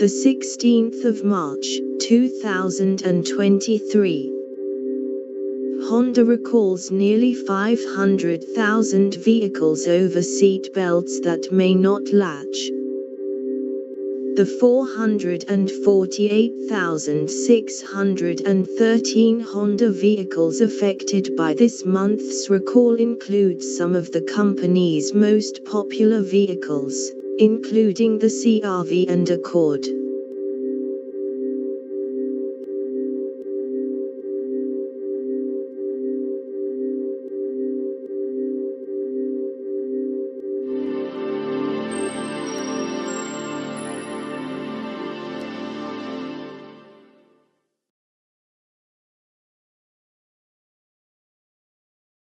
The 16th of March, 2023. Honda recalls nearly 500,000 vehicles over seat belts that may not latch. The 448,613 Honda vehicles affected by this month's recall include some of the company's most popular vehicles, including the CR-V and Accord.